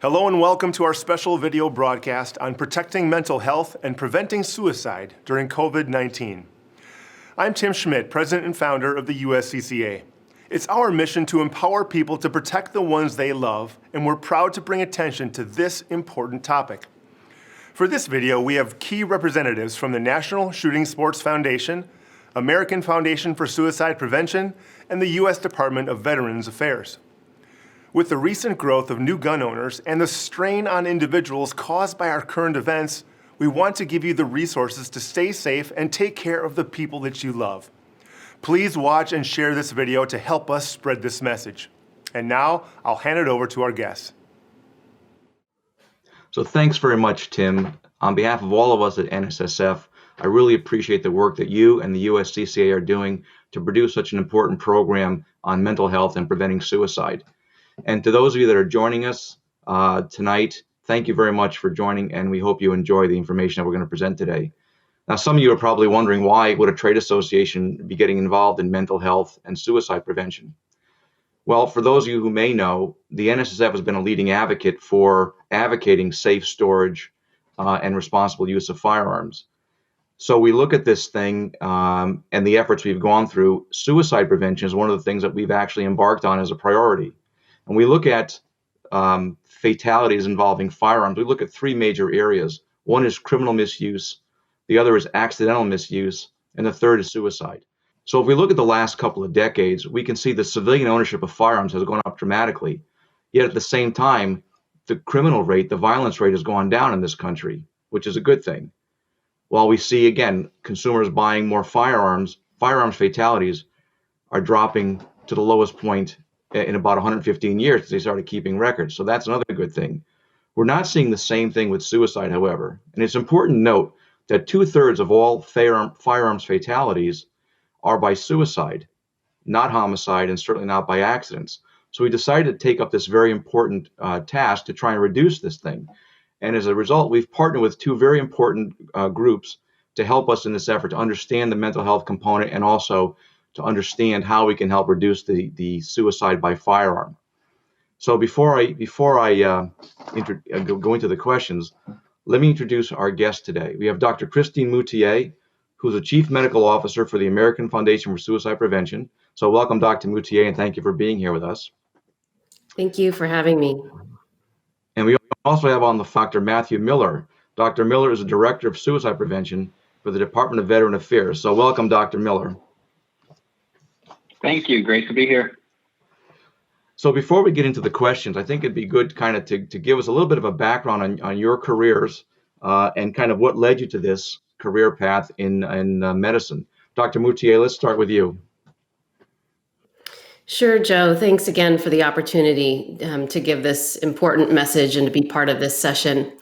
Hello and welcome to our special video broadcast on protecting mental health and preventing suicide during COVID-19. I'm Tim Schmidt, President and founder of the USCCA. It's our mission to empower people to protect the ones they love, and we're proud to bring attention to this important topic. For this video, we have key representatives from the National Shooting Sports Foundation, American Foundation for Suicide Prevention, and the U.S. Department of Veterans Affairs. With the recent growth of new gun owners and the strain on individuals caused by our current events, we want to give you the resources to stay safe and take care of the people that you love. Please watch and share this video to help us spread this message. And now, I'll hand it over to our guests. So thanks very much, Tim. On behalf of all of us at NSSF, I really appreciate the work that you and the USCCA are doing to produce such an important program on mental health and preventing suicide. And to those of you that are joining us tonight, thank you very much for joining, and we hope you enjoy the information that we're going to present today. Now, some of you are probably wondering, why would a trade association be getting involved in mental health and suicide prevention? Well, for those of you who may know, the NSSF has been a leading advocate for advocating safe storage and responsible use of firearms. So we look at this thing and the efforts we've gone through. Suicide prevention is one of the things that we've actually embarked on as a priority. And we look at fatalities involving firearms. We look at three major areas. One is criminal misuse, the other is accidental misuse, and the third is suicide. So if we look at the last couple of decades, we can see the civilian ownership of firearms has gone up dramatically. Yet at the same time, the criminal rate, the violence rate has gone down in this country, which is a good thing. While we see, again, consumers buying more firearms fatalities are dropping to the lowest point in about 115 years since they started keeping records. So that's another good thing. We're not seeing the same thing with suicide, however. And it's important to note that 2/3 of all firearms fatalities are by suicide, not homicide, and certainly not by accidents. So we decided to take up this very important task to try and reduce this thing. And as a result, we've partnered with two very important groups to help us in this effort to understand the mental health component and also to understand how we can help reduce the suicide by firearm. So before I go into the questions, let me introduce our guest today. We have Dr. Christine MOUTIER, who's the Chief Medical Officer for the American Foundation for Suicide Prevention. So welcome, Dr. MOUTIER, and thank you for being here with us. Thank you for having me. And we also have on the Dr. Matthew Miller. Dr. Miller is the Director of Suicide Prevention for the Department of Veteran Affairs. So welcome, Dr. Miller. Thank you. Great to be here. So before we get into the questions, I think it'd be good kind of to give us a little bit of a background on your careers and kind of what led you to this career path in medicine. Dr. MOUTIER, let's start with you. Sure, Joe. Thanks again for the opportunity to give this important message and to be part of this session.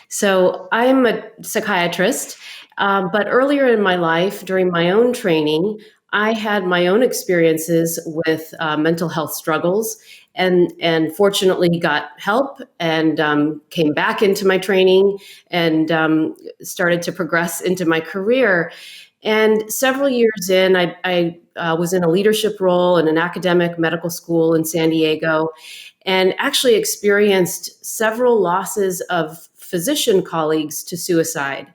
So I'm a psychiatrist, but earlier in my life, during my own training, I had my own experiences with mental health struggles and fortunately got help and came back into my training and started to progress into my career. And several years in, I was in a leadership role in an academic medical school in San Diego and actually experienced several losses of physician colleagues to suicide.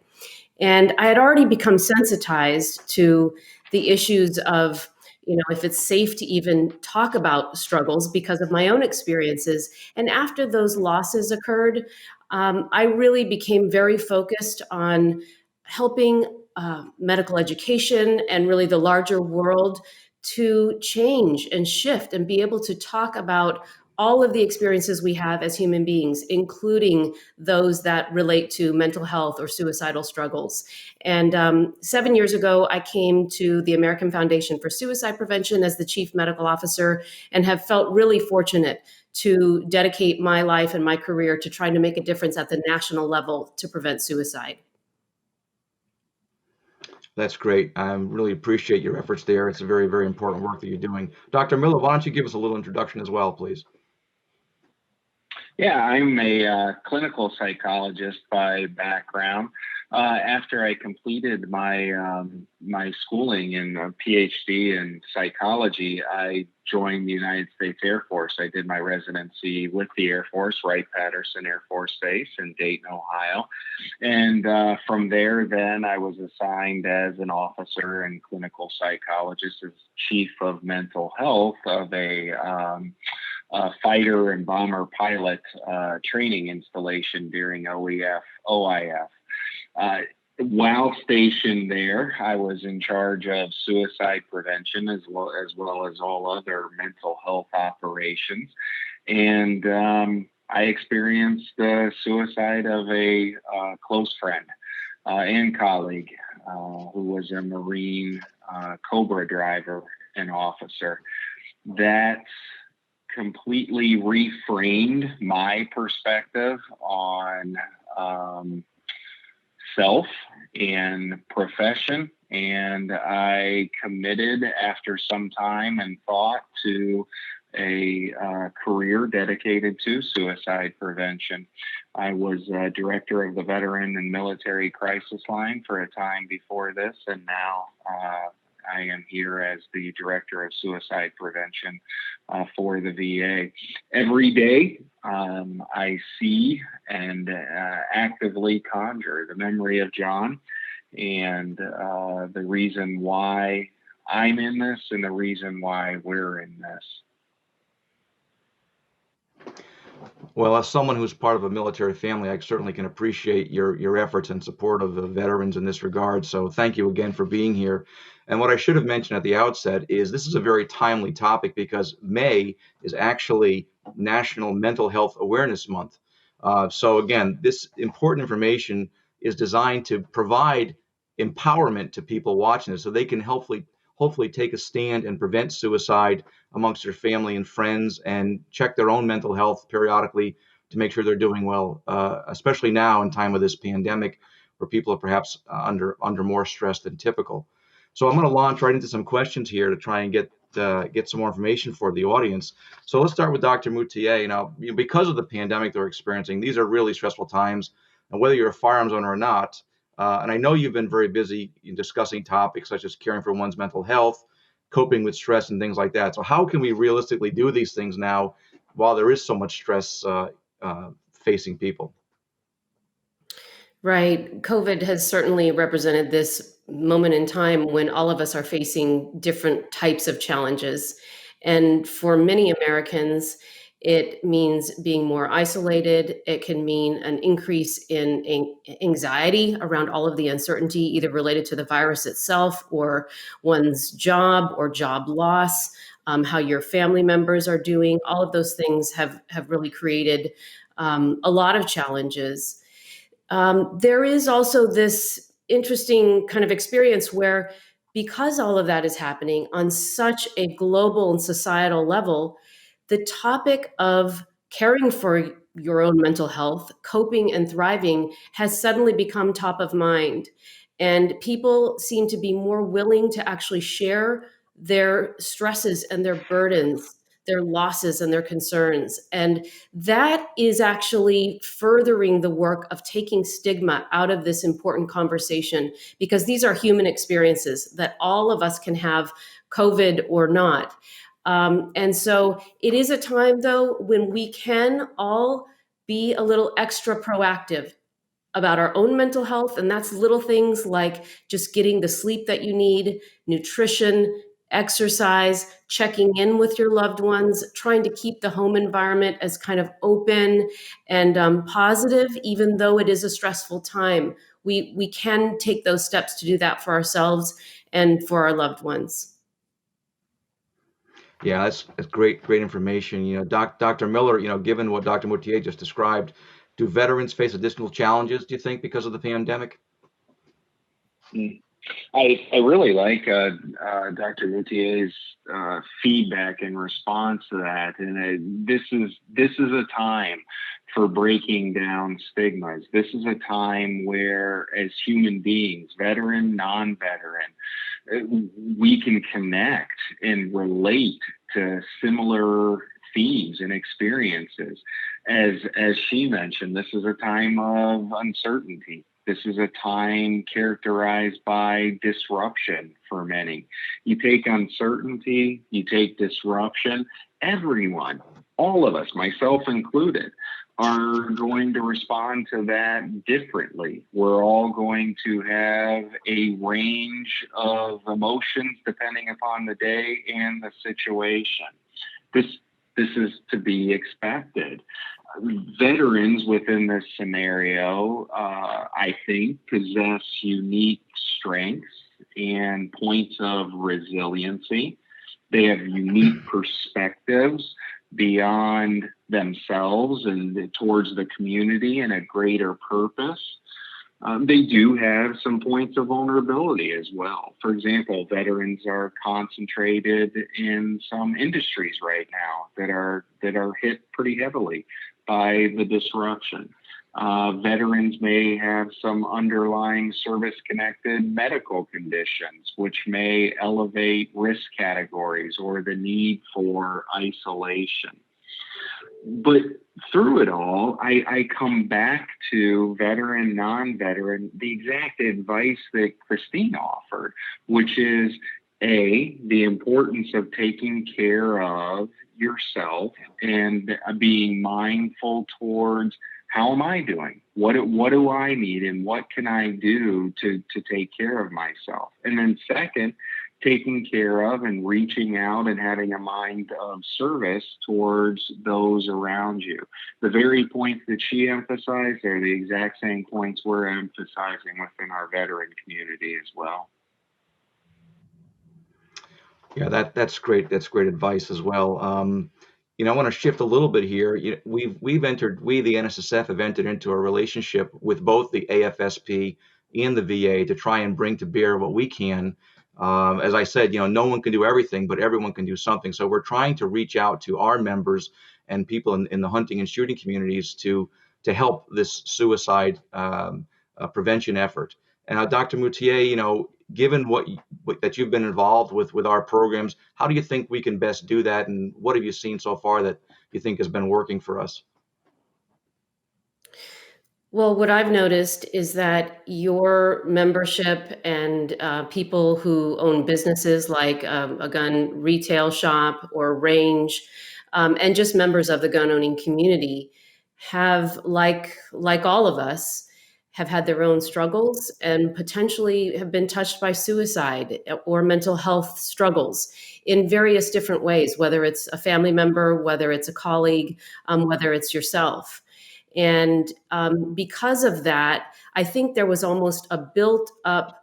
And I had already become sensitized to the issues of, if it's safe to even talk about struggles because of my own experiences. And after those losses occurred, I really became very focused on helping medical education and really the larger world to change and shift and be able to talk about all of the experiences we have as human beings, including those that relate to mental health or suicidal struggles. And 7 years ago, I came to the American Foundation for Suicide Prevention as the Chief Medical Officer and have felt really fortunate to dedicate my life and my career to trying to make a difference at the national level to prevent suicide. That's great. I really appreciate your efforts there. It's a very, very important work that you're doing. Dr. Miller, why don't you give us a little introduction as well, please? Yeah, I'm a clinical psychologist by background. After I completed my schooling in a PhD in psychology, I joined the United States Air Force. I did my residency with the Air Force, Wright-Patterson Air Force Base in Dayton, Ohio. And from there, then I was assigned as an officer and clinical psychologist as chief of mental health of a fighter and bomber pilot training installation during OIF. While stationed there, I was in charge of suicide prevention as well as all other mental health operations. And I experienced the suicide of a close friend and colleague who was a Marine Cobra driver and officer. That completely reframed my perspective on self and profession, and I committed after some time and thought to a career dedicated to suicide prevention. I was director of the Veteran and Military Crisis Line for a time before this, and now I am here as the director of suicide prevention for the VA. Every day, I see and actively conjure the memory of John and the reason why I'm in this and the reason why we're in this. Well, as someone who's part of a military family, I certainly can appreciate your efforts and support of the veterans in this regard. So thank you again for being here. And what I should have mentioned at the outset is this is a very timely topic because May is actually National Mental Health Awareness Month. So again, this important information is designed to provide empowerment to people watching this so they can hopefully take a stand and prevent suicide amongst their family and friends and check their own mental health periodically to make sure they're doing well, especially now in time of this pandemic where people are perhaps under more stress than typical. So I'm going to launch right into some questions here to try and get some more information for the audience. So let's start with Dr. Moutier. Now, because of the pandemic they're experiencing, these are really stressful times, and whether you're a firearms owner or not, and I know you've been very busy in discussing topics such as caring for one's mental health, coping with stress, and things like that. So how can we realistically do these things now while there is so much stress facing people? Right. COVID has certainly represented this moment in time when all of us are facing different types of challenges. And for many Americans, it means being more isolated. It can mean an increase in anxiety around all of the uncertainty, either related to the virus itself or one's job or job loss, how your family members are doing. All of those things have really created a lot of challenges. There is also this interesting kind of experience where, because all of that is happening on such a global and societal level, the topic of caring for your own mental health, coping and thriving has suddenly become top of mind. And people seem to be more willing to actually share their stresses and their burdens, their losses and their concerns. And that is actually furthering the work of taking stigma out of this important conversation, because these are human experiences that all of us can have, COVID or not. And so it is a time, though, when we can all be a little extra proactive about our own mental health. And that's little things like just getting the sleep that you need, nutrition, exercise, checking in with your loved ones, trying to keep the home environment as kind of open and positive, even though it is a stressful time. We can take those steps to do that for ourselves and for our loved ones. Yeah, that's great information. Dr. Miller, given what Dr. Moutier just described, do veterans face additional challenges, do you think, because of the pandemic? I really like Dr. Moutier's feedback in response to that, and this is a time for breaking down stigmas. This is a time where, as human beings, veteran, non-veteran, we can connect and relate to similar themes and experiences. As she mentioned, this is a time of uncertainty. This is a time characterized by disruption for many. You take uncertainty, you take disruption, everyone, all of us, myself included, are going to respond to that differently. We're all going to have a range of emotions depending upon the day and the situation. This is to be expected. Veterans within this scenario, I think, possess unique strengths and points of resiliency. They have unique perspectives beyond themselves and towards the community and a greater purpose. They do have some points of vulnerability as well. For example, veterans are concentrated in some industries right now that are hit pretty heavily by the disruption. Veterans may have some underlying service-connected medical conditions, which may elevate risk categories or the need for isolation. But through it all, I come back to veteran, non-veteran, the exact advice that Christine offered, which is the importance of taking care of yourself and being mindful towards how am I doing? What do I need and what can I do to take care of myself? And then second, taking care of and reaching out and having a mind of service towards those around you. The very points that she emphasized are the exact same points we're emphasizing within our veteran community as well. Yeah, that's great. That's great advice as well. I want to shift a little bit here. We, the NSSF, have entered into a relationship with both the AFSP and the VA to try and bring to bear what we can. As I said, no one can do everything, but everyone can do something. So we're trying to reach out to our members and people in the hunting and shooting communities to help this suicide prevention effort. And Dr. Moutier, given what that you've been involved with our programs, how do you think we can best do that? And what have you seen so far that you think has been working for us? Well, what I've noticed is that your membership and people who own businesses like a gun retail shop or range, and just members of the gun owning community have, like all of us, have had their own struggles and potentially have been touched by suicide or mental health struggles in various different ways, whether it's a family member, whether it's a colleague, whether it's yourself. And because of that, I think there was almost a built up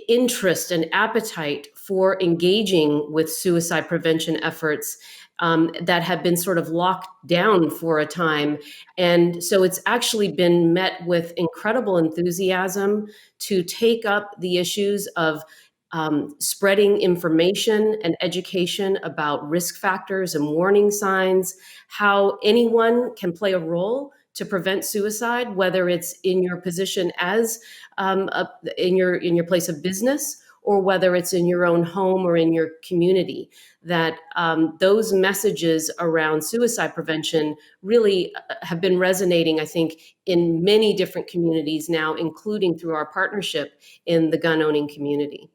interest and appetite for engaging with suicide prevention efforts that have been sort of locked down for a time. And so it's actually been met with incredible enthusiasm to take up the issues of spreading information and education about risk factors and warning signs, how anyone can play a role to prevent suicide, whether it's in your position as in your place of business, or whether it's in your own home or in your community. That those messages around suicide prevention really have been resonating, I think, in many different communities now, including through our partnership in the gun owning community.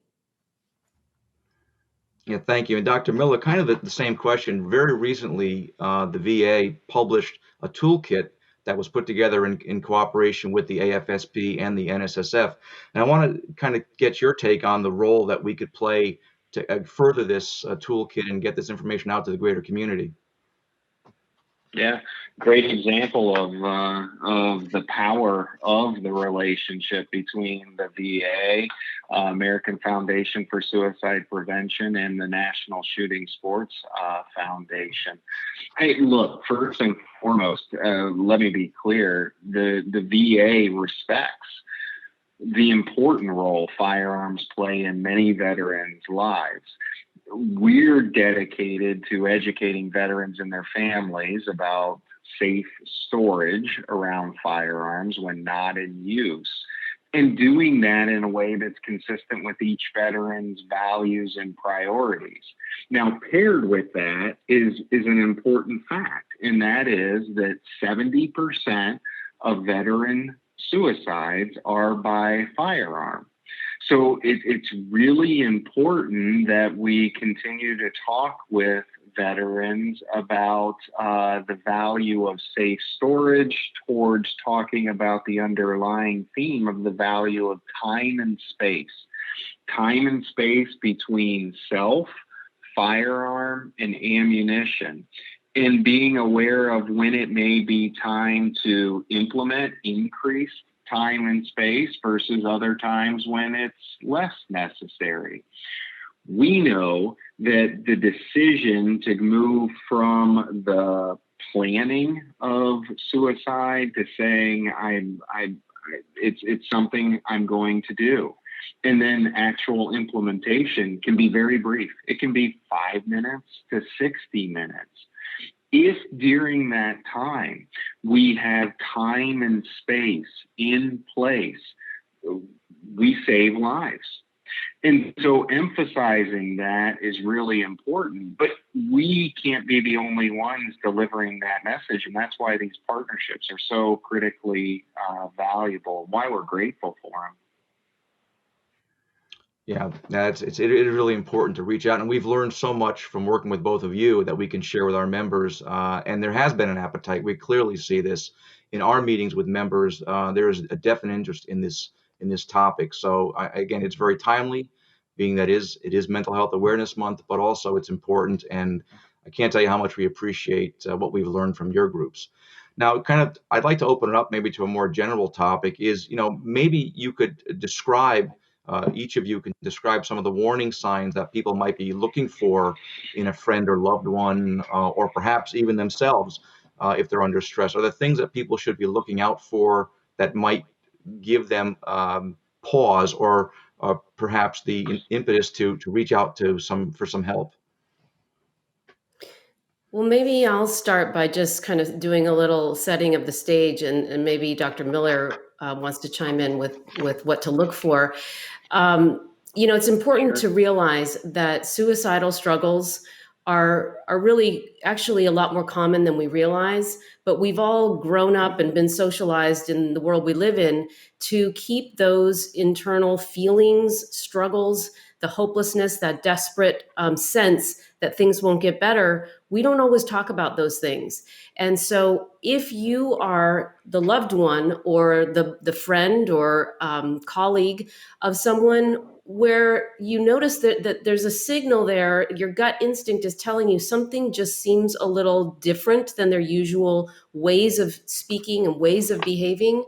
Yeah, thank you. And Dr. Miller, kind of the same question. Very recently, the VA published a toolkit that was put together in cooperation with the AFSP and the NSSF. And I want to kind of get your take on the role that we could play to further this toolkit and get this information out to the greater community. Yeah, great example of the power of the relationship between the VA, American Foundation for Suicide Prevention, and the National Shooting Sports Foundation. Hey, look, first and foremost, let me be clear, the VA respects the important role firearms play in many veterans' lives. We're dedicated to educating veterans and their families about safe storage around firearms when not in use, and doing that in a way that's consistent with each veteran's values and priorities. Now, paired with that is an important fact, and that is that 70% of veteran suicides are by firearm. So it's really important that we continue to talk with veterans about the value of safe storage, towards talking about the underlying theme of the value of time and space. Time and space between self, firearm, and ammunition, and being aware of when it may be time to implement increased time and space versus other times when it's less necessary. We know that the decision to move from the planning of suicide to saying it's something I'm going to do, and then actual implementation can be very brief. It can be 5 minutes to 60 minutes. If during that time we have time and space in place, we save lives. And so emphasizing that is really important, but we can't be the only ones delivering that message. And that's why these partnerships are so critically valuable, why we're grateful for them. Yeah, it is really important to reach out, and we've learned so much from working with both of you that we can share with our members. And there has been an appetite. We clearly see this in our meetings with members. There is a definite interest in this topic. So again, it's very timely, being that it is Mental Health Awareness Month, but also it's important. And I can't tell you how much we appreciate what we've learned from your groups. Now, I'd like to open it up maybe to a more general topic. Is maybe you could describe. Each of you can describe some of the warning signs that people might be looking for in a friend or loved one, or perhaps even themselves, if they're under stress. Are there things that people should be looking out for that might give them pause, or perhaps the impetus to reach out for some help? Well, maybe I'll start by just kind of doing a little setting of the stage, and maybe Dr. Miller wants to chime in with what to look for. It's important to realize that suicidal struggles are really actually a lot more common than we realize, but we've all grown up and been socialized in the world we live in to keep those internal feelings, struggles, the hopelessness, that desperate sense that things won't get better. We don't always talk about those things. And so if you are the loved one or the friend or colleague of someone where you notice that there's a signal there, your gut instinct is telling you something just seems a little different than their usual ways of speaking and ways of behaving,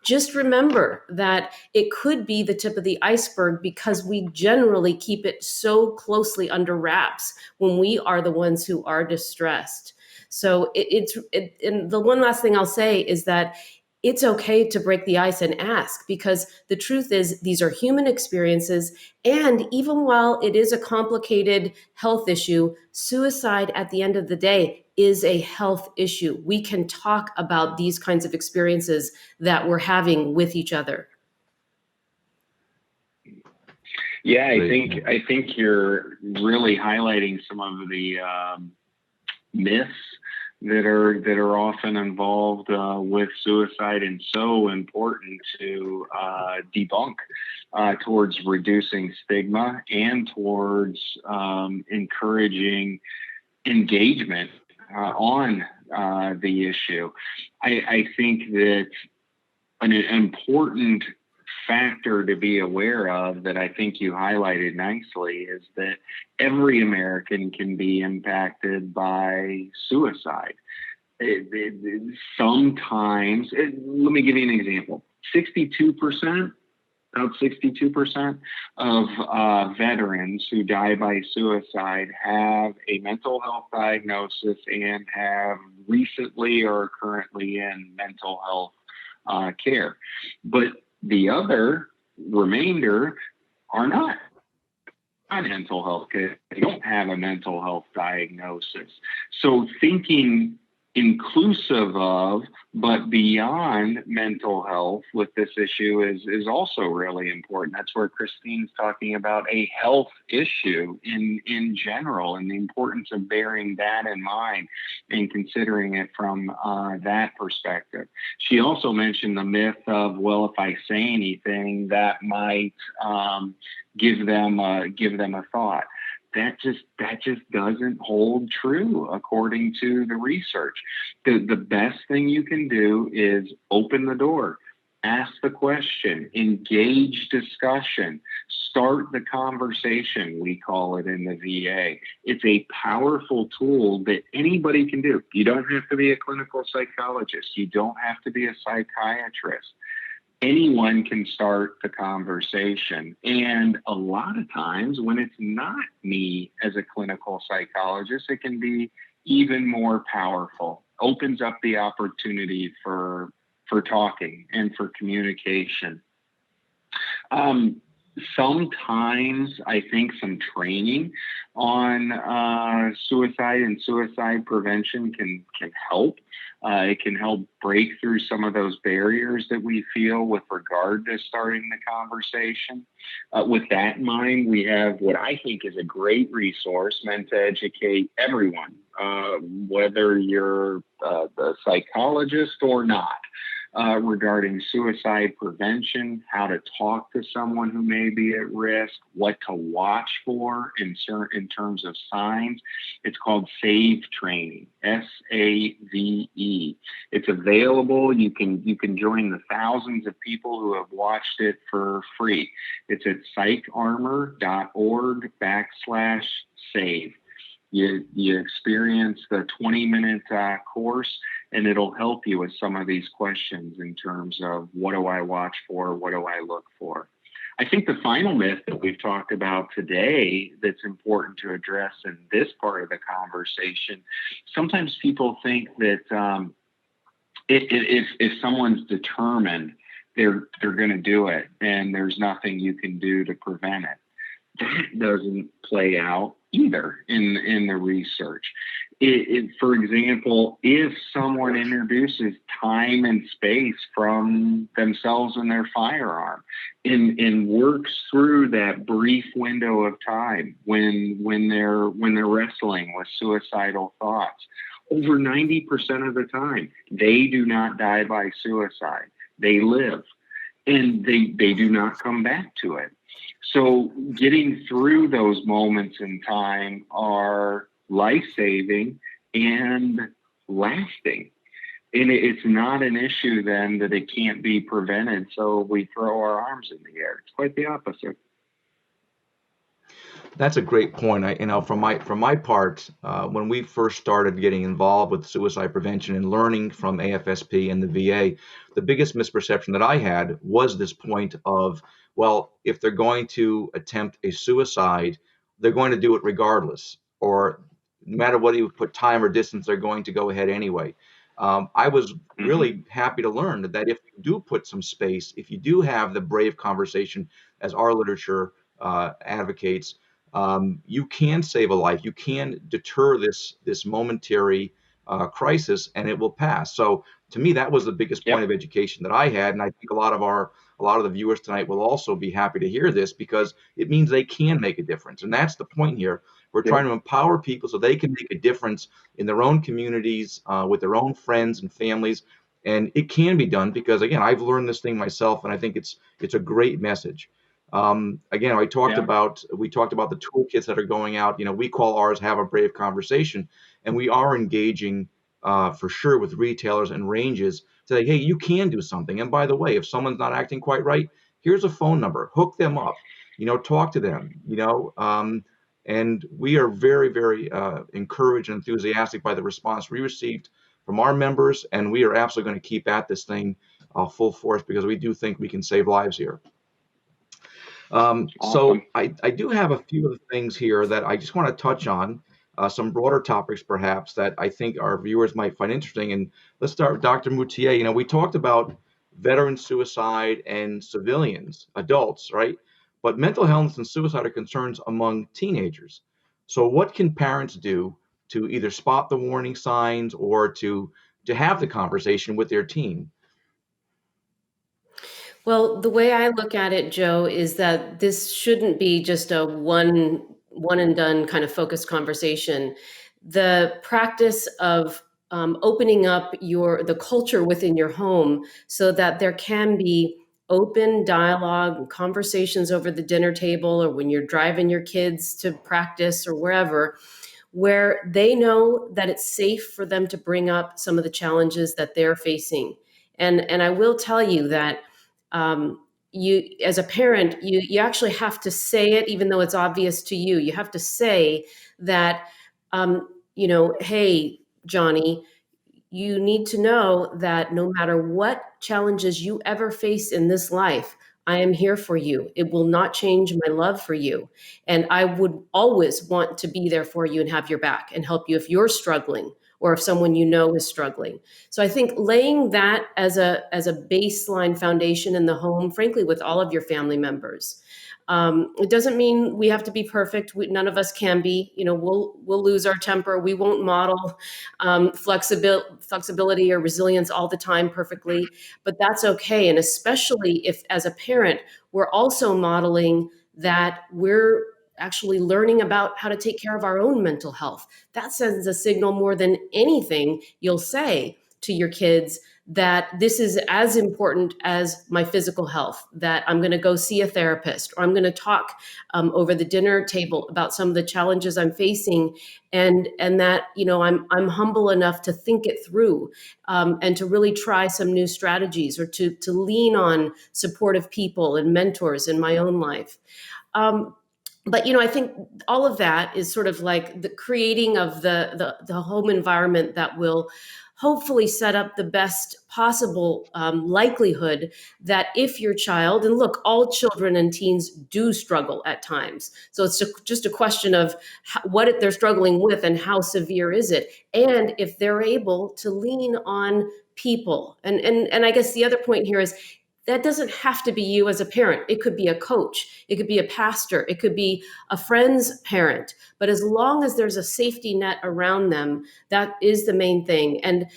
just remember that it could be the tip of the iceberg, because we generally keep it so closely under wraps when we are the ones who are distressed. So and the one last thing I'll say is that it's okay to break the ice and ask, because the truth is these are human experiences. And even while it is a complicated health issue, suicide at the end of the day is a health issue. We can talk about these kinds of experiences that we're having with each other. Yeah, I think you're really highlighting some of the myths that are often involved with suicide, and so important to debunk towards reducing stigma and towards encouraging engagement on the issue. I think that an important factor to be aware of that I think you highlighted nicely is that every American can be impacted by suicide. Sometimes, let me give you an example. 62% of veterans who die by suicide have a mental health diagnosis and have recently or currently in mental health care. But the other remainder are not mental health care. They don't have a mental health diagnosis. So thinking inclusive of, but beyond mental health with this issue is also really important. That's where Christine's talking about a health issue in general, and the importance of bearing that in mind and considering it from that perspective. She also mentioned the myth of, well, if I say anything, that might give them a thought. That just doesn't hold true according to the research. The best thing you can do is open the door, ask the question, engage discussion, start the conversation, we call it in the VA. It's a powerful tool that anybody can do. You don't have to be a clinical psychologist. You don't have to be a psychiatrist. Anyone can start the conversation. And a lot of times when it's not me as a clinical psychologist, it can be even more powerful. Opens up the opportunity for talking and for communication. Sometimes I think some training on suicide and suicide prevention can help. It can help break through some of those barriers that we feel with regard to starting the conversation. With that in mind, we have what I think is a great resource meant to educate everyone, whether you're the psychologist or not. Regarding suicide prevention, how to talk to someone who may be at risk, what to watch for in terms of signs. It's called SAVE training, SAVE. It's available. You can join the thousands of people who have watched it for free. It's at psycharmor.org/save. You experience the 20-minute course, and it'll help you with some of these questions in terms of what do I watch for, what do I look for. I think the final myth that we've talked about today that's important to address in this part of the conversation, sometimes people think that if someone's determined, they're going to do it, and there's nothing you can do to prevent it. That doesn't play out either in the research. For example, if someone introduces time and space from themselves and their firearm and works through that brief window of time when they're wrestling with suicidal thoughts, over 90% of the time, they do not die by suicide. They live, and they do not come back to it. So getting through those moments in time are life-saving and lasting. And it's not an issue then that it can't be prevented, so we throw our arms in the air. It's quite the opposite. That's a great point. From my part, when we first started getting involved with suicide prevention and learning from AFSP and the VA, the biggest misperception that I had was this point of, well, if they're going to attempt a suicide, they're going to do it regardless, or no matter what you put time or distance, they're going to go ahead anyway. I was really happy to learn that if you do put some space, if you do have the brave conversation, as our literature advocates, you can save a life. You can deter this momentary crisis, and it will pass. So to me, that was the biggest point of education that I had, and I think a lot of the viewers tonight will also be happy to hear this, because it means they can make a difference, and that's the point here. We're trying to empower people so they can make a difference in their own communities, with their own friends and families, and it can be done because, again, I've learned this thing myself, and I think it's a great message. Again, we talked about the toolkits that are going out. We call ours "Have a Brave Conversation," and we are engaging for sure with retailers and ranges to say, hey, you can do something. And by the way, if someone's not acting quite right, here's a phone number. Hook them up. Talk to them. And we are very, very encouraged and enthusiastic by the response we received from our members, and we are absolutely going to keep at this thing full force, because we do think we can save lives here. So I do have a few of the things here that I just want to touch on, some broader topics perhaps that I think our viewers might find interesting. And let's start with Dr. Moutier. We talked about veteran suicide and civilians, adults, right? But mental health and suicide are concerns among teenagers. So what can parents do to either spot the warning signs or to have the conversation with their teen? Well, the way I look at it, Joe, is that this shouldn't be just a one and done kind of focused conversation. The practice of opening up the culture within your home so that there can be open dialogue and conversations over the dinner table or when you're driving your kids to practice or wherever, where they know that it's safe for them to bring up some of the challenges that they're facing. And I will tell you that you, as a parent, you actually have to say it, even though it's obvious to you. You have to say that, hey, Johnny, you need to know that no matter what challenges you ever face in this life, I am here for you. It will not change my love for you. And I would always want to be there for you and have your back and help you if you're struggling or if someone you know is struggling. So I think laying that as a baseline foundation in the home, frankly, with all of your family members. It doesn't mean we have to be perfect. None of us can be. We'll lose our temper. We won't model flexibility or resilience all the time perfectly, but that's okay. And especially if, as a parent, we're also modeling that we're actually learning about how to take care of our own mental health. That sends a signal more than anything you'll say to your kids that this is as important as my physical health, that I'm going to go see a therapist, or I'm going to talk over the dinner table about some of the challenges I'm facing, and that I'm humble enough to think it through and to really try some new strategies, or to lean on supportive people and mentors in my own life. But I think all of that is sort of like the creating of the home environment that will hopefully set up the best possible likelihood that if your child, and look, all children and teens do struggle at times. So it's just a question of what they're struggling with and how severe is it. And if they're able to lean on people. And I guess the other point here is, that doesn't have to be you as a parent. It could be a coach. It could be a pastor. It could be a friend's parent. But as long as there's a safety net around them, that is the main thing. And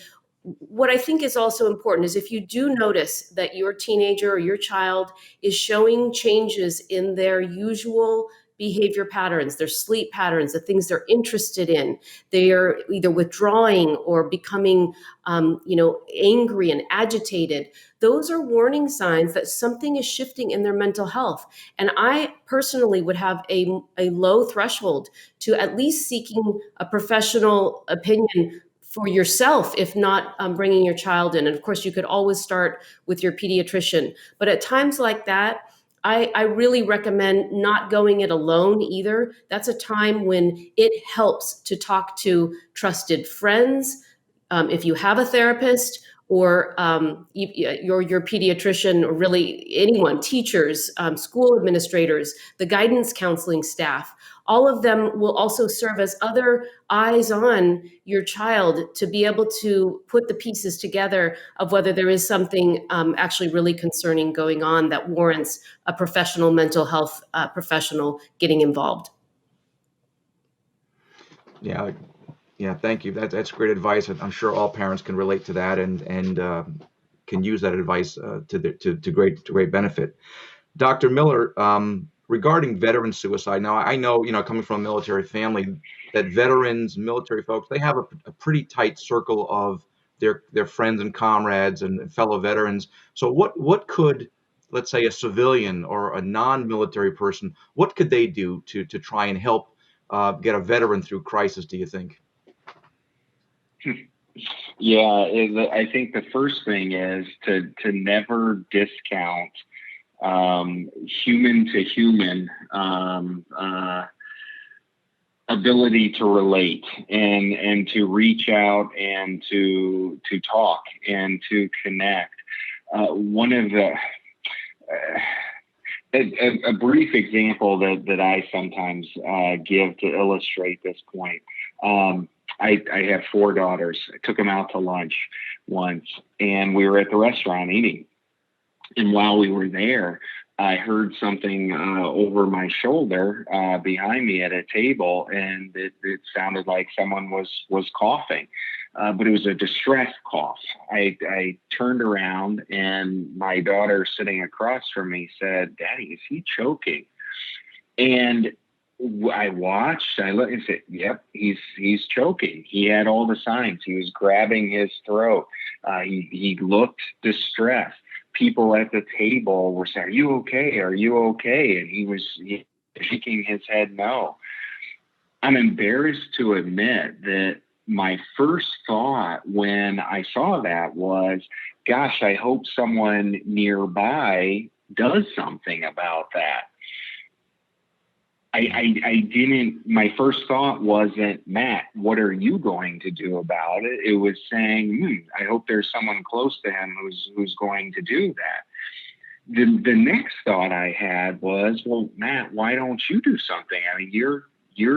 what I think is also important is, if you do notice that your teenager or your child is showing changes in their usual behavior patterns, their sleep patterns, the things they're interested in, they are either withdrawing or becoming, angry and agitated. Those are warning signs that something is shifting in their mental health. And I personally would have a low threshold to at least seeking a professional opinion for yourself, if not bringing your child in. And of course, you could always start with your pediatrician. But at times like that, I really recommend not going it alone either. That's a time when it helps to talk to trusted friends, if you have a therapist, or your pediatrician, or really anyone, teachers, school administrators, the guidance counseling staff. All of them will also serve as other eyes on your child to be able to put the pieces together of whether there is something actually really concerning going on that warrants a professional mental health professional getting involved. Yeah, thank you. That's great advice. I'm sure all parents can relate to that and can use that advice to great benefit. Dr. Miller, regarding veteran suicide, now I know, coming from a military family, that veterans, military folks, they have a pretty tight circle of their friends and comrades and fellow veterans. So what could, let's say, a civilian or a non-military person, what could they do to try and help get a veteran through crisis, do you think? Yeah, I think the first thing is to never discount human to human ability to relate and to reach out and to talk and to connect. One of the a brief example that I sometimes give to illustrate this point. I have 4 daughters. I took them out to lunch once, and we were at the restaurant eating. And while we were there, I heard something over my shoulder behind me at a table, and it sounded like someone was coughing, but it was a distressed cough. I turned around, and my daughter sitting across from me said, "Daddy, is he choking?" And I watched, I looked and said, "Yep, he's choking." He had all the signs. He was grabbing his throat. He looked distressed. People at the table were saying, "Are you okay? Are you okay?" And he was shaking his head no. I'm embarrassed to admit that my first thought when I saw that was, gosh, I hope someone nearby does something about that. I didn't, my first thought wasn't, "Matt, what are you going to do about it?" It was saying, I hope there's someone close to him who's going to do that. The next thought I had was, well, Matt, why don't you do something? I mean, you're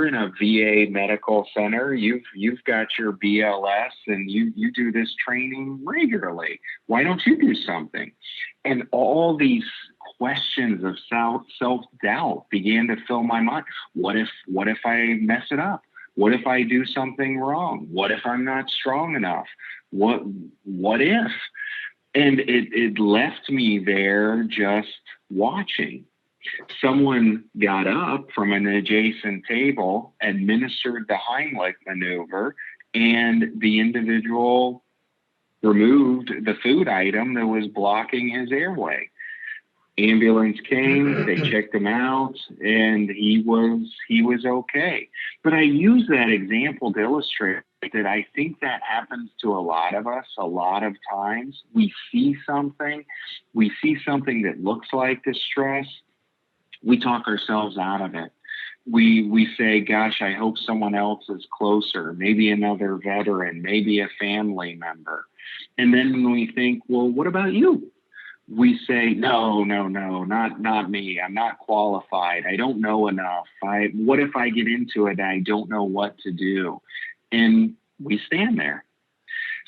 in a VA medical center. You've got your BLS, and you do this training regularly. Why don't you do something? And all these questions of self-doubt began to fill my mind. What if I mess it up? What if I do something wrong? What if I'm not strong enough? What if? And it left me there just watching. Someone got up from an adjacent table, administered the Heimlich maneuver, and the individual removed the food item that was blocking his airway. Ambulance came, they checked him out, and he was okay. But I use that example to illustrate that I think that happens to a lot of us a lot of times. We see something that looks like distress, we talk ourselves out of it. We say, gosh, I hope someone else is closer, maybe another veteran, maybe a family member. And then when we think, well, what about you? We say, no, not me. I'm not qualified. I don't know enough. What if I get into it and I don't know what to do? And we stand there.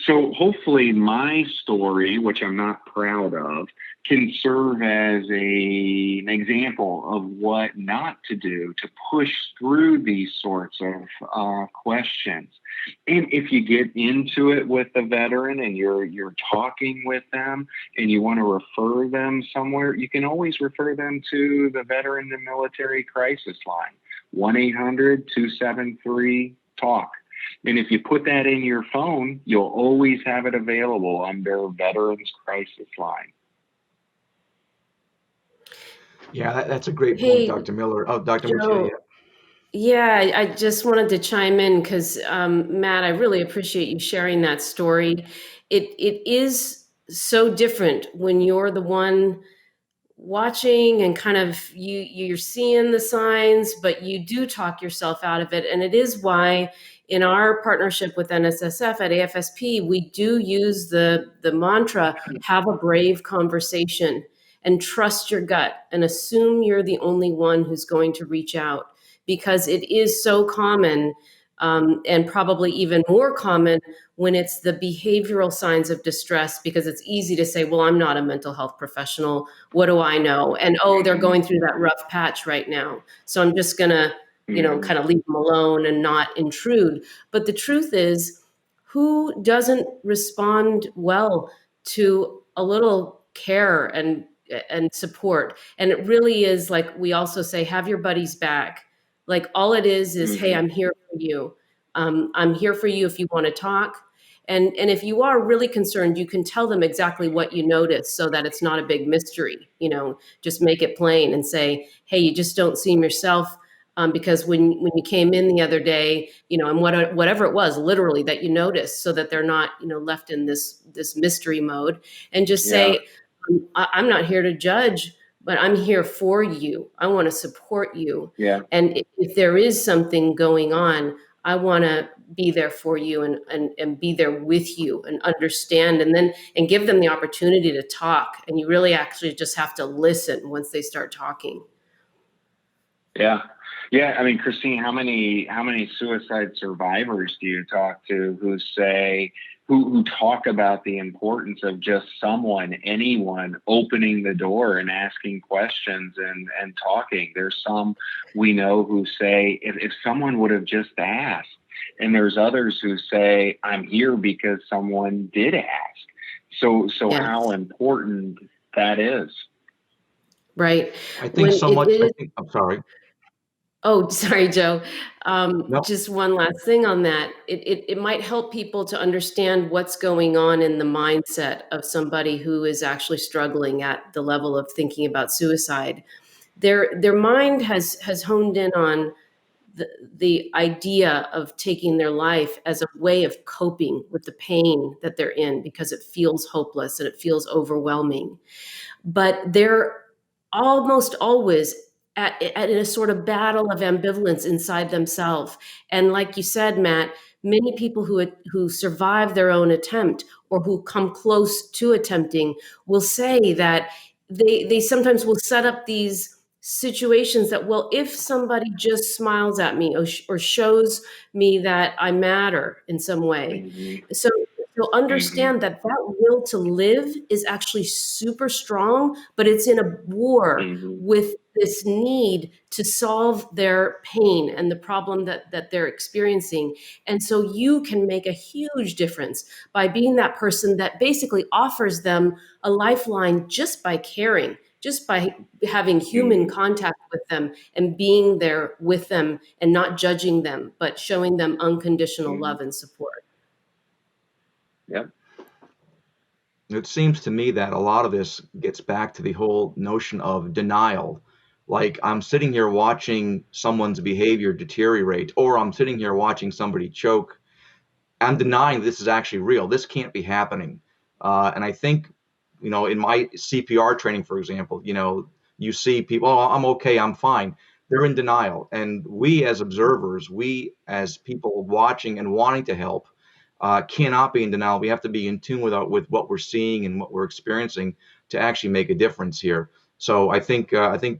So hopefully my story, which I'm not proud of, can serve as an example of what not to do to push through these sorts of questions. And if you get into it with a veteran and you're talking with them and you want to refer them somewhere, you can always refer them to the Veteran and Military Crisis Line, 1-800-273-TALK. And if you put that in your phone, you'll always have it available under Veterans Crisis Line. Yeah, that's a great point, Hey, Dr. Miller. Oh, Dr. Joe. Moutier, Yeah, I just wanted to chime in because, Matt, I really appreciate you sharing that story. It is so different when you're the one watching and kind of you're seeing the signs, but you do talk yourself out of it. And it is why in our partnership with NSSF at AFSP, we do use the mantra, have a brave conversation and trust your gut and assume you're the only one who's going to reach out, because it is so common, and probably even more common when it's the behavioral signs of distress, because it's easy to say, well, I'm not a mental health professional. What do I know? And, oh, they're going through that rough patch right now, so I'm just going to, kind of leave them alone and not intrude. But the truth is, who doesn't respond well to a little care and support? And it really is, like we also say, have your buddies back. Like, all it is, hey, I'm here for you. I'm here for you if you want to talk. And if you are really concerned, you can tell them exactly what you notice so that it's not a big mystery. Just make it plain and say, hey, you just don't seem yourself, because when you came in the other day, and whatever it was, literally, that you noticed, so that they're not, left in this mystery mode, and just say, I'm not here to judge, but I'm here for you. I want to support you. Yeah. And if there is something going on, I want to be there for you and be there with you and understand, and give them the opportunity to talk. And you really actually just have to listen once they start talking. Yeah. Yeah. I mean, Christine, how many suicide survivors do you talk to who say, who talk about the importance of just anyone opening the door and asking questions and talking. There's some we know who say, if someone would have just asked, and there's others who say, I'm here because someone did ask. So Yes. how important that is. Right. I think When so it much. is, I'm sorry. oh, sorry, Joe. No. Just one last thing on that. It might help people to understand what's going on in the mindset of somebody who is actually struggling at the level of thinking about suicide. Their mind has honed in on the idea of taking their life as a way of coping with the pain that they're in because it feels hopeless and it feels overwhelming. But they're almost always at a sort of battle of ambivalence inside themselves. And like you said, Matt, many people who survive their own attempt or who come close to attempting will say that they sometimes will set up these situations that, well, if somebody just smiles at me or shows me that I matter in some way. Mm-hmm. So understand that will to live is actually super strong, but it's in a war Mm-hmm. with this need to solve their pain and the problem that they're experiencing. And so you can make a huge difference by being that person that basically offers them a lifeline just by caring, just by having human contact with them and being there with them and not judging them, but showing them unconditional Mm-hmm. love and support. Yep. It seems to me that a lot of this gets back to the whole notion of denial. Like, I'm sitting here watching someone's behavior deteriorate, or I'm sitting here watching somebody choke. I'm denying this is actually real. This can't be happening. And I think, in my CPR training, for example, you see people, oh, I'm okay, I'm fine. They're in denial. And we as observers, we as people watching and wanting to help, cannot be in denial. We have to be in tune with what we're seeing and what we're experiencing to actually make a difference here. So I think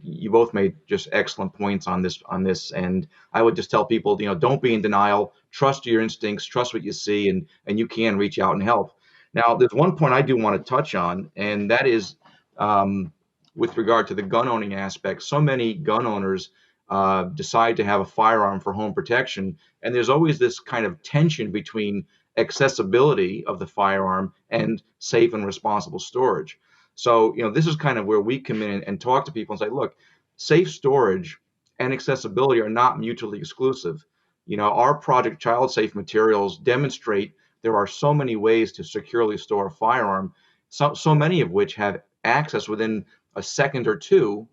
you both made just excellent points on this, and I would just tell people, don't be in denial. Trust your instincts, trust what you see, and you can reach out and help. Now, there's one point I do want to touch on, and that is with regard to the gun owning aspect. So many gun owners decide to have a firearm for home protection, and there's always this kind of tension between accessibility of the firearm and safe and responsible storage. So, this is kind of where we come in and talk to people and say, look, safe storage and accessibility are not mutually exclusive. Our project Child Safe materials demonstrate there are so many ways to securely store a firearm, so many of which have access within a second or two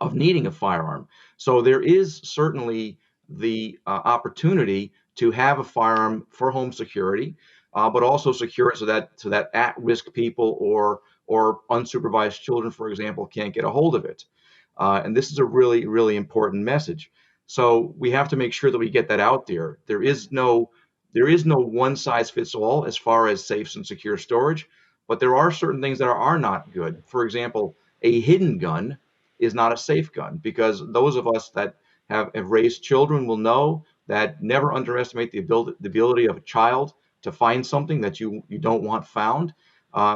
of needing a firearm. So there is certainly the opportunity to have a firearm for home security, but also secure it so that at-risk people or unsupervised children, for example, can't get a hold of it. And this is a really, really important message. So we have to make sure that we get that out there. There is no one size fits all as far as safe and secure storage, but there are certain things that are not good. For example, a hidden gun is not a safe gun, because those of us that have raised children will know that never underestimate the ability of a child to find something that you don't want found.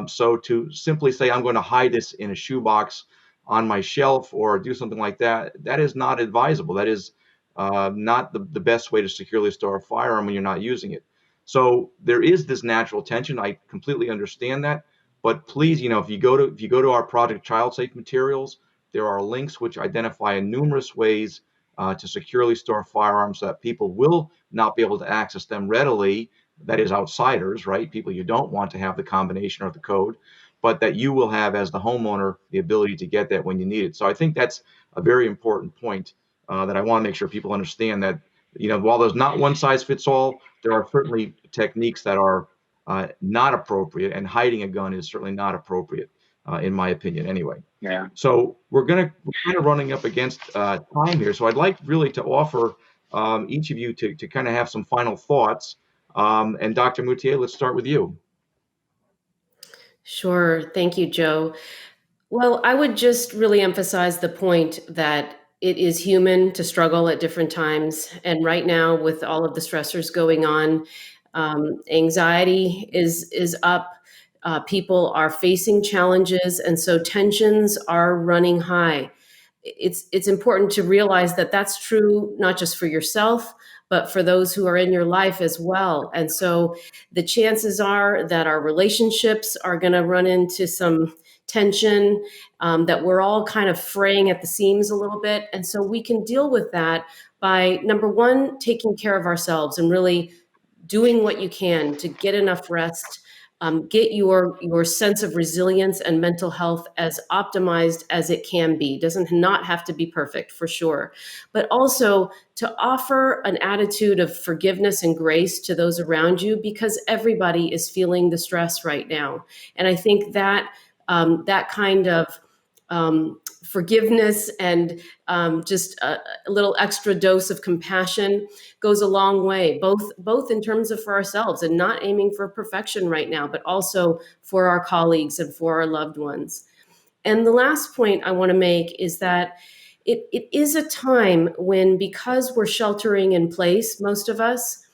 So to simply say, I'm going to hide this in a shoebox on my shelf or do something like that, that is not advisable. That is not the best way to securely store a firearm when you're not using it. So there is this natural tension. I completely understand that. But please, if you go to our project Child Safe materials, there are links which identify numerous ways to securely store firearms so that people will not be able to access them readily. That is, outsiders, right? People you don't want to have the combination or the code, but that you will have, as the homeowner, the ability to get that when you need it. So I think that's a very important point that I want to make sure people understand, that while there's not one size fits all, there are certainly techniques that are not appropriate, and hiding a gun is certainly not appropriate, in my opinion, anyway. Yeah. So we're kind of running up against time here. So I'd like really to offer each of you to kind of have some final thoughts. And Dr. Moutier, let's start with you. Sure. Thank you, Joe. Well, I would just really emphasize the point that it is human to struggle at different times. And right now, with all of the stressors going on, Anxiety is up. People are facing challenges, and so tensions are running high. It's important to realize that that's true not just for yourself, but for those who are in your life as well. And so the chances are that our relationships are going to run into some tension, that we're all kind of fraying at the seams a little bit. And so we can deal with that by, number one, taking care of ourselves and really doing what you can to get enough rest, get your sense of resilience and mental health as optimized as it can be. Doesn't not have to be perfect, for sure, but also to offer an attitude of forgiveness and grace to those around you, because everybody is feeling the stress right now. And I think that that kind of forgiveness and just a little extra dose of compassion goes a long way, both in terms of for ourselves and not aiming for perfection right now, but also for our colleagues and for our loved ones. And the last point I want to make is that it is a time when, because we're sheltering in place, most of us,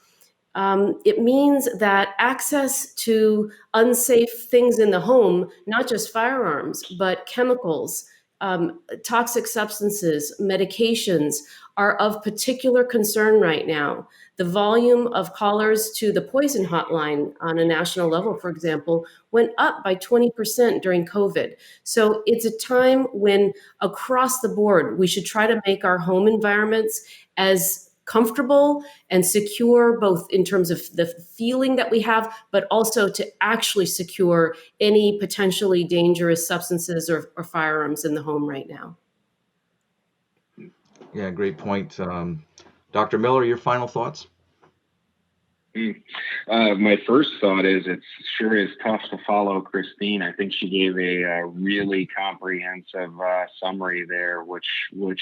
it means that access to unsafe things in the home, not just firearms, but chemicals, toxic substances, medications, are of particular concern right now. The volume of callers to the poison hotline on a national level, for example, went up by 20% during COVID. So it's a time when, across the board, we should try to make our home environments as comfortable and secure, both in terms of the feeling that we have, but also to actually secure any potentially dangerous substances or firearms in the home right now. Yeah, great point. Dr. Miller, your final thoughts? My first thought is it sure is tough to follow Christine. I think she gave a really comprehensive summary there, which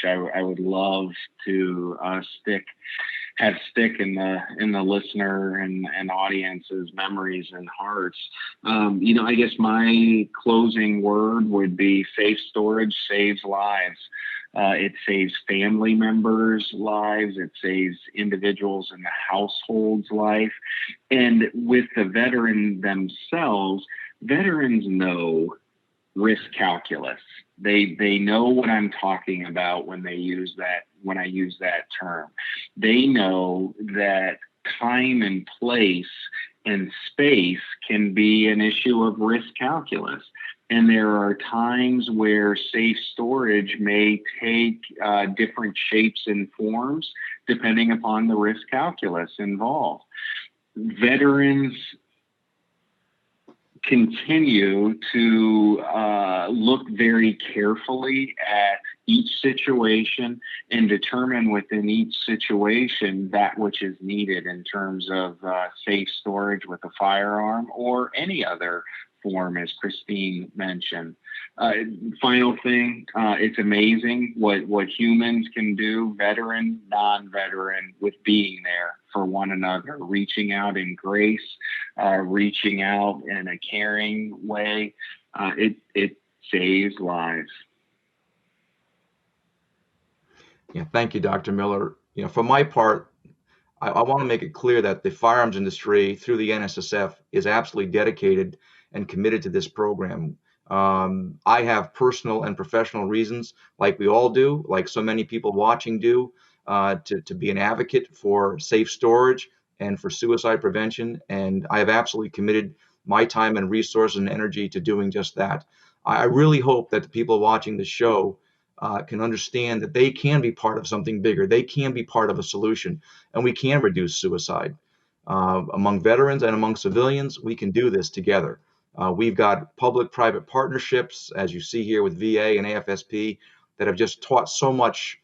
I would love to stick in the listener and audience's memories and hearts. I guess my closing word would be safe storage saves lives. It saves family members' lives. It saves individuals in the household's life. And with the veteran themselves, veterans know risk calculus. They know what I'm talking about when I use that term. They know that time and place and space can be an issue of risk calculus. And there are times where safe storage may take different shapes and forms depending upon the risk calculus involved. Veterans continue to look very carefully at each situation and determine within each situation that which is needed in terms of safe storage with a firearm or any other form, as Christine mentioned. Final thing, it's amazing what humans can do, veteran, non-veteran, with being there for one another, reaching out in grace, reaching out in a caring way. It saves lives. Yeah, thank you, Dr. Miller. For my part, I want to make it clear that the firearms industry, through the NSSF, is absolutely dedicated and committed to this program. I have personal and professional reasons, like we all do, like so many people watching do, to be an advocate for safe storage and for suicide prevention. And I have absolutely committed my time and resources and energy to doing just that. I really hope that the people watching the show can understand that they can be part of something bigger. They can be part of a solution, and we can reduce suicide. Among veterans and among civilians, we can do this together. We've got public-private partnerships, as you see here with VA and AFSP, that have just taught so much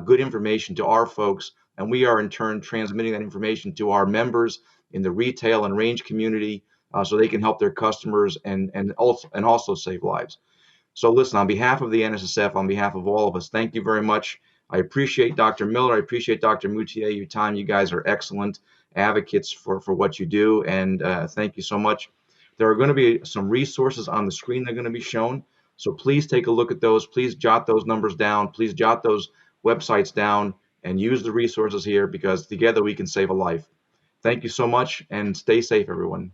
good information to our folks, and we are in turn transmitting that information to our members in the retail and range community, so they can help their customers and also save lives. So listen, on behalf of the NSSF, on behalf of all of us, thank you very much. I appreciate Dr. Miller. I appreciate Dr. Moutier, your time. You guys are excellent advocates for what you do, and thank you so much. There are going to be some resources on the screen that are going to be shown, so please take a look at those. Please jot those numbers down. Please jot those websites down and use the resources here, because together we can save a life. Thank you so much, and stay safe, everyone.